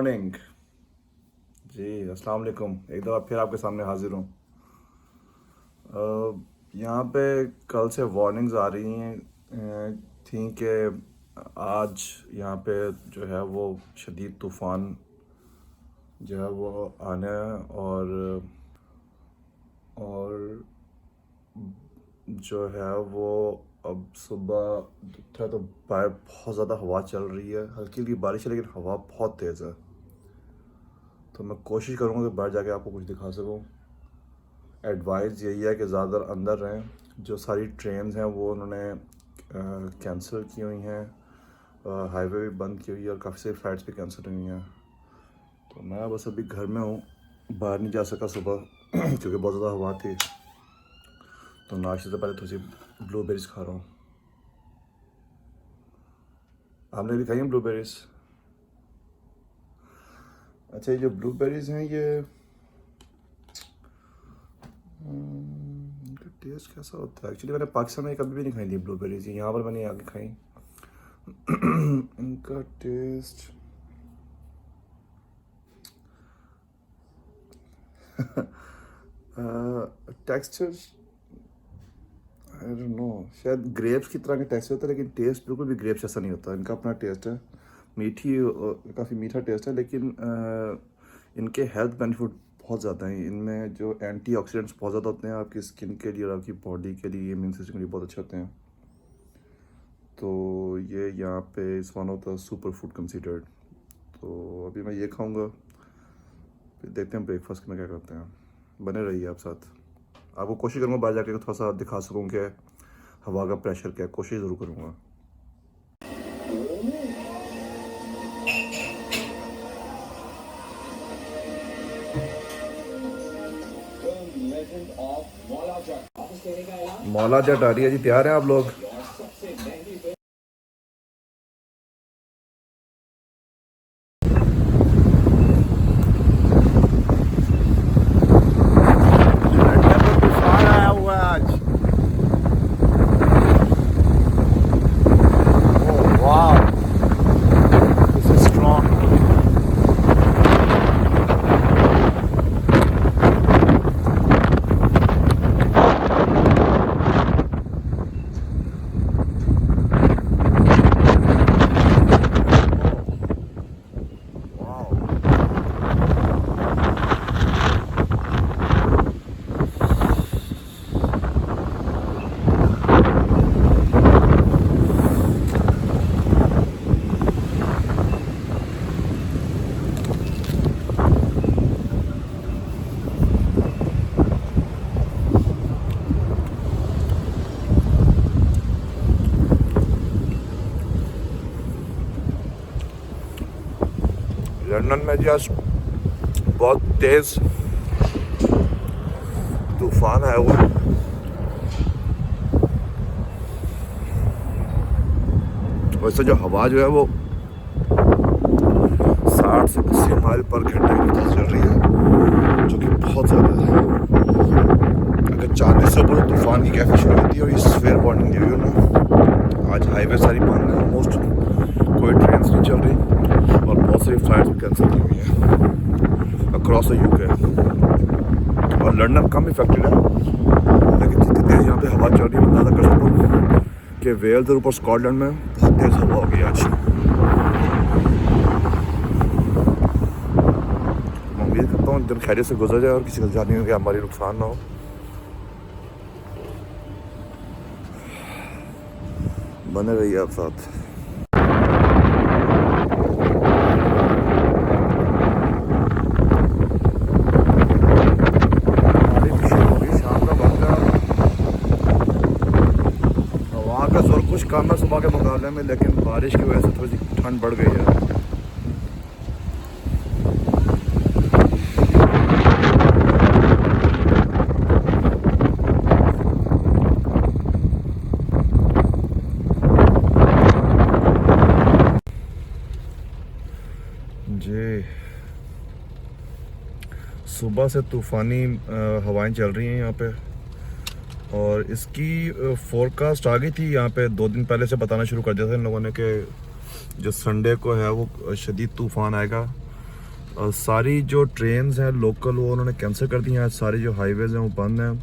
Morning जी। अस्सलाम वालेकुम। एक दफ़ा फिर आपके सामने हाजिर हूँ। यहाँ पे कल से वार्निंग्स आ रही हैं थी कि आज यहाँ पे जो है वो शदीद तूफ़ान जो है वो आने है और जो है वो अब सुबह था तो बाहर बहुत ज़्यादा हवा चल रही है, हल्की हल्की बारिश है लेकिन हवा बहुत तेज़ है। तो मैं कोशिश करूँगा कि बाहर जाके आपको कुछ दिखा सकूँ। एडवाइस यही है कि ज़्यादा अंदर रहें। जो सारी ट्रेन्स हैं वो उन्होंने कैंसिल की हुई हैं, हाईवे भी बंद की हुई है और काफ़ी सारी फ़्लाइट्स भी कैंसिल हुई हैं। तो मैं बस अभी घर में हूँ, बाहर नहीं जा सका सुबह क्योंकि बहुत ज़्यादा हवा थी। तो नाश्ते से पहले थोड़ी सी ब्लूबेरीज खा रहा हूँ। आपने भी खाई हैं ब्लूबेरीज? अच्छा, ये जो ब्लूबेरीज हैं ये इनका टेस्ट कैसा होता है? एक्चुअली मैंने पाकिस्तान में कभी भी नहीं खाई थी ब्लूबेरीज, यहाँ पर मैंने आके खाई। इनका taste texture I don't know, शायद ग्रेप्स की तरह का टेक्सचर होता है लेकिन टेस्ट बिल्कुल भी ग्रेप्स जैसा नहीं होता। इनका अपना टेस्ट है, मीठी काफ़ी मीठा टेस्ट है लेकिन इनके हेल्थ बेनिफिट बहुत ज़्यादा हैं। इनमें जो एंटीऑक्सीडेंट्स बहुत ज़्यादा होते हैं, आपकी स्किन के लिए और आपकी बॉडी के लिए, इम्यून सिस्टम के लिए बहुत अच्छे होते हैं। तो ये यहाँ पे इस one of the super food considered. तो अभी मैं ये खाऊंगा, फिर देखते हैं ब्रेकफास्ट में क्या करते हैं। बने रहिए आप साथ। आपको कोशिश करूँगा बाहर जाके थोड़ा सा दिखा सकूँ कि हवा का प्रेशर क्या है, कोशिश ज़रूर करूँगा। मौला जट आ रही है जी, तैयार हैं आप लोग? तूफान आया हुआ है आज। वाह, दिस इज स्ट्रॉन्ग। लंदन में जी आज बहुत तेज तूफान आया हुआ। वैसे जो हवा जो है वो 60 से 80 माइल पर घंटे की रफ्तार चल रही है, जो कि बहुत ज़्यादा है। अगर 40 से ऊपर तूफान की कैफी शुरू होती है और ये सवेर वार्निंग दी हुई है ना। आज हाईवे सारी बंद है, ऑलमोस्ट कोई ट्रेन नहीं चल रही और बहुत सारी फ्लाइट्स भी कैंसिल की हुई हैं अक्रॉस द यूके। और लंदन कम इफेक्टेड है लेकिन जितनी तेज़ यहाँ पे हवा चल रही है, मैं अंदाज़ा कर सकता हूँ कि वेल्स और ऊपर स्कॉटलैंड में बहुत तेज़ हवा होगी आज। मैं उम्मीद करता हूँ दिन खैरियत से गुजर जाए और किसी का जानी हो कि हमारी नुकसान ना हो। बने रहिए आप साथ। कुछ कम है सुबह के मुकाबले में, लेकिन बारिश की वजह से थोड़ी सी ठंड बढ़ गई है। जी, सुबह से तूफ़ानी हवाएं चल रही हैं यहाँ पे और इसकी फोरकास्ट आ गई थी यहाँ पे 2 दिन पहले से बताना शुरू कर दिया था इन लोगों ने कि जो संडे को है वो शदीद तूफ़ान आएगा सारी जो ट्रेन्स हैं लोकल वो उन्होंने कैंसिल कर दी हैं। सारी जो हाईवेज़ हैं वो बंद हैं।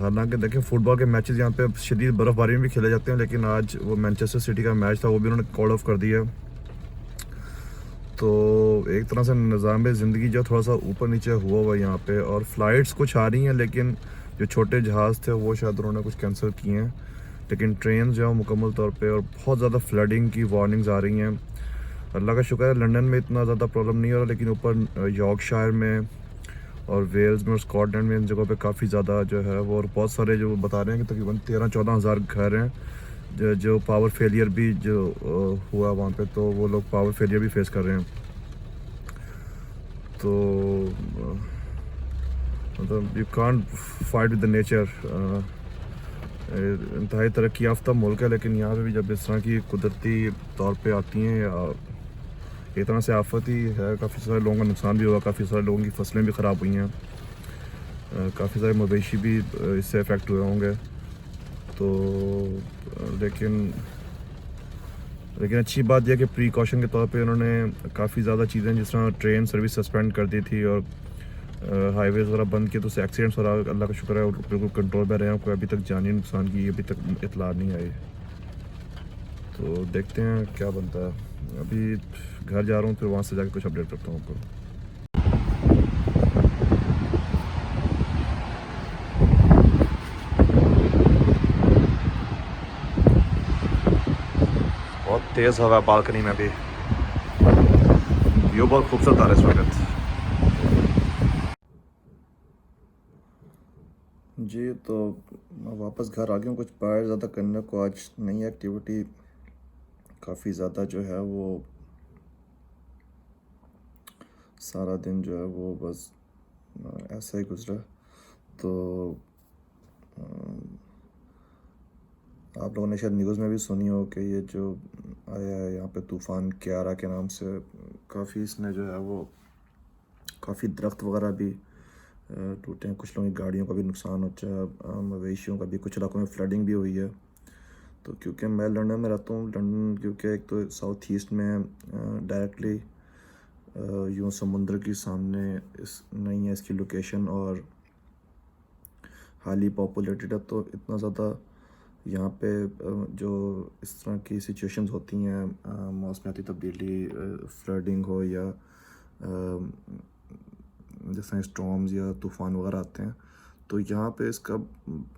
हालांकि देखें फुटबॉल के मैचेस यहाँ पे शदीद बर्फ़बारी में भी खेले जाते हैं, लेकिन आज वो मैनचेस्टर सिटी का मैच था वो भी उन्होंने कॉल ऑफ कर दिया। तो एक तरह से निज़ाम ज़िंदगी जो थोड़ा सा ऊपर नीचे हुआ हुआ है यहाँ पे, और फ़्लाइट्स कुछ आ रही हैं लेकिन जो छोटे जहाज़ थे वो शायद उन्होंने कुछ कैंसिल किए हैं, लेकिन ट्रेन जो है मुकम्मल तौर पे, और बहुत ज़्यादा फ्लडिंग की वार्निंग्स आ रही हैं। अल्लाह का शुक्र है लंदन में इतना ज़्यादा प्रॉब्लम नहीं हो रहा, लेकिन ऊपर यॉर्कशायर में और वेल्स में और स्कॉटलैंड में इन जगहों पे काफ़ी ज़्यादा जो है वो, और बहुत सारे जो बता रहे हैं कि तकरीबन 13-14 हज़ार घर हैं जो पावर फेलियर भी जो हुआ वहाँ पे, तो वो लोग पावर फेलियर भी फेस कर रहे हैं। तो मतलब you can't fight with the nature. इंतहाई तरक्की याफ्ता मुल्क है, लेकिन यहाँ पे भी जब इस तरह की कुदरती तौर पे आती हैं या एक तरह से आफत ही है, काफ़ी सारे लोगों का नुकसान भी हुआ, काफ़ी सारे लोगों की फसलें भी ख़राब हुई हैं, काफ़ी सारे मवेशी भी इससे अफेक्ट हुए होंगे। तो लेकिन लेकिन अच्छी बात यह कि प्रिकॉशन के तौर पे उन्होंने काफ़ी ज़्यादा चीज़ें, जिस तरह ट्रेन सर्विस सस्पेंड कर दी थी और हाईवेज़ वगैरह बंद किए, तो उससे एक्सीडेंट्स और अल्लाह का शुक्र है बिल्कुल कंट्रोल में रहे हैं। कोई अभी तक जानी नुकसान की अभी तक इतला नहीं आई। तो देखते हैं क्या बनता है। अभी घर जा रहा हूँ, फिर वहाँ से जाकर कुछ अपडेट करता हूँ आपको। बहुत तेज़ हवा है बालकनी में भी, व्यू बहुत खूबसूरत आ रहा है इस वक्त। जी तो मैं वापस घर आ गया हूँ। कुछ बाहर ज़्यादा करने को आज नई एक्टिविटी काफ़ी ज़्यादा जो है वो, सारा दिन जो है वो बस ऐसा ही गुजरा। तो आप लोगों ने शायद न्यूज़ में भी सुनी हो कि ये जो आया है यहाँ पे तूफ़ान क्यारा के नाम से, काफ़ी इसने जो है वो काफ़ी दरख्त वगैरह भी टूटे हैं, कुछ लोगों की गाड़ियों का भी नुकसान हो चुका है, मवेशियों का भी, कुछ इलाकों में फ्लडिंग भी हुई है। तो क्योंकि मैं लंदन में रहता हूँ, लंदन क्योंकि एक तो साउथ ईस्ट में डायरेक्टली यूँ समुंदर के सामने इस नहीं है इसकी लोकेशन, और हाईली पॉपुलेटेड है, तो इतना ज़्यादा यहाँ पे जो इस तरह की सिचुएशंस होती हैं, मौसमियाती तब्दीली, फ्लडिंग हो या जैसे स्टॉर्म्स या तूफ़ान वगैरह आते हैं, तो यहाँ पे इसका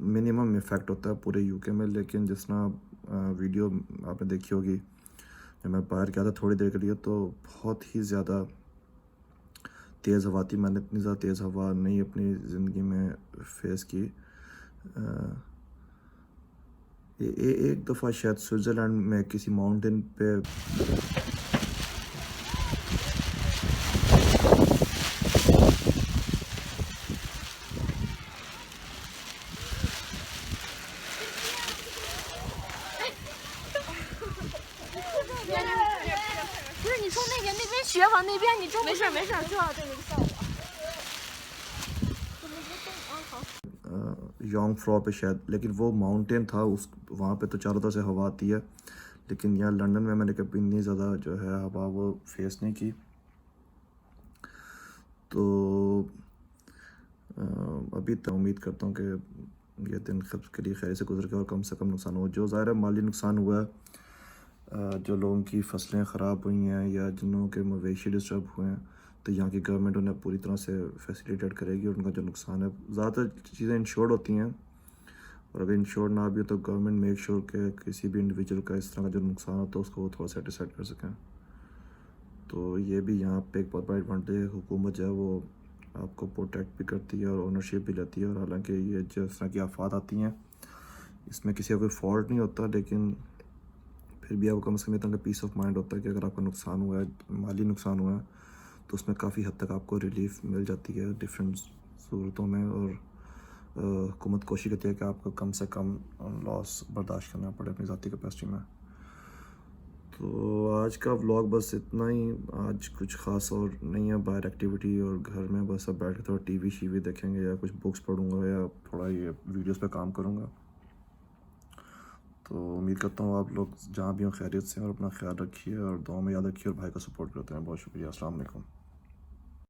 मिनिमम इफ़ेक्ट होता है पूरे यूके में। लेकिन जिस तरह वीडियो आपने देखी होगी जब मैं बाहर गया था थोड़ी देर के लिए, तो बहुत ही ज़्यादा तेज़ हवा थी। मैंने इतनी ज़्यादा तेज़ हवा नहीं अपनी ज़िंदगी में फेस की। एक दफ़ा शायद स्विट्ज़रलैंड में किसी माउंटेन पे योंग फ्लो पे शायद, लेकिन वो माउंटेन था, उस वहाँ पे तो चारों तरफ से हवा आती है, लेकिन यहाँ लंदन में मैंने कभी इतनी ज़्यादा जो है हवा वो फेस नहीं की। तो अभी तो उम्मीद करता हूँ कि ये दिन खब के लिए खैर से गुजर के और कम से कम नुकसान हो। जो ज़ाहिर है माली नुकसान हुआ है, जो लोगों की फसलें ख़राब हुई हैं या जिन लोगों के मवेशी डिस्टर्ब हुए हैं, तो यहाँ की गवर्नमेंट उन्हें पूरी तरह से फैसिलिटेट करेगी और उनका जो नुकसान है, ज़्यादातर चीज़ें इंश्योर्ड होती हैं, और अगर इंश्योर्ड ना भी हो तो गवर्नमेंट मेक श्योर कि किसी भी इंडिविजुअल का इस तरह का जो नुकसान होता है उसको वो थोड़ा सेटिस्फाइड कर सकें। तो ये भी यहाँ पे एक बहुत बड़ा एडवांटेज है। हुकूमत जो है वो आपको प्रोटेक्ट भी करती है और ओनरशिप भी लेती है, और हालांकि ये जिस तरह की आफात आती हैं इसमें किसी का कोई फॉल्ट नहीं होता, लेकिन फिर भी आपको कम से कम इतना पीस ऑफ माइंड होता है कि अगर आपका नुकसान हुआ है, माली नुकसान हुआ है, तो उसमें काफ़ी हद तक आपको रिलीफ मिल जाती है डिफरेंट सूरतों में, और हुकूमत कोशिश करती है कि आपको कम से कम लॉस बर्दाश्त करना पड़े अपनी ज़ाती कैपेसिटी में। तो आज का व्लॉग बस इतना ही। आज कुछ ख़ास और नहीं है, बाहर एक्टिविटी, और घर में बस अब बैठ के थोड़ा टीवी शीवी देखेंगे या कुछ बुक्स पढ़ूंगा या थोड़ा ये वीडियोस पे काम करूंगा। तो उम्मीद करता हूँ आप लोग जहाँ भी हों खैरियत से, और अपना ख्याल रखिए और दुआ में याद रखिए और भाई का सपोर्ट करते हैं। बहुत शुक्रिया। अस्सलाम वालेकुम।